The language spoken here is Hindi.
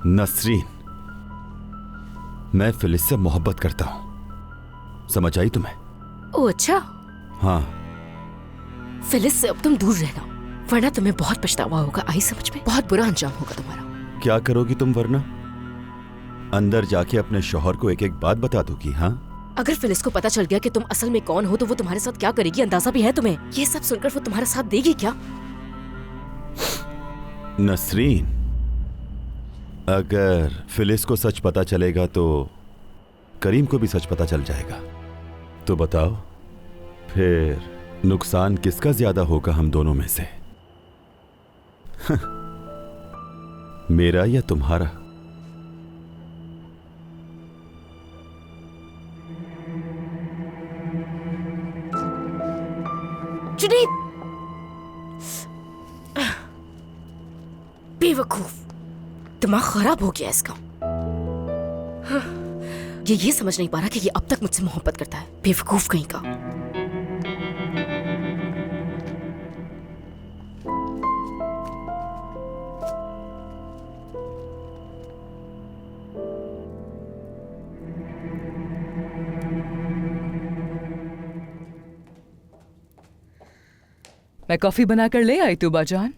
नसरीन, मैं फिलिस से मोहब्बत करता हूं, समझ आई तुम्हें? ओह अच्छा। हाँ। फिलिस से अब तुम दूर रहना, वरना तुम्हें बहुत पछतावा होगा। आई समझ में? बहुत बुरा अंजाम होगा तुम्हारा। क्या करोगी तुम वरना? अंदर जाके अपने शौहर को एक एक बात बता दोगी? हाँ, अगर फिलिस को पता चल गया कि तुम असल में कौन हो तो वो तुम्हारे साथ क्या करेगी, अंदाजा भी है तुम्हें? ये सब सुनकर वो तुम्हारा साथ देगी क्या? नसरीन, अगर फिलिस को सच पता चलेगा तो करीम को भी सच पता चल जाएगा। तो बताओ फिर नुकसान किसका ज्यादा होगा हम दोनों में से? मेरा या तुम्हारा? जुनैद, बेवकूफ, दिमाग खराब हो गया इसका। ये समझ नहीं पा रहा कि ये अब तक मुझसे मोहब्बत करता है। बेवकूफ कहीं का। मैं कॉफी बनाकर ले आई तूबा जान।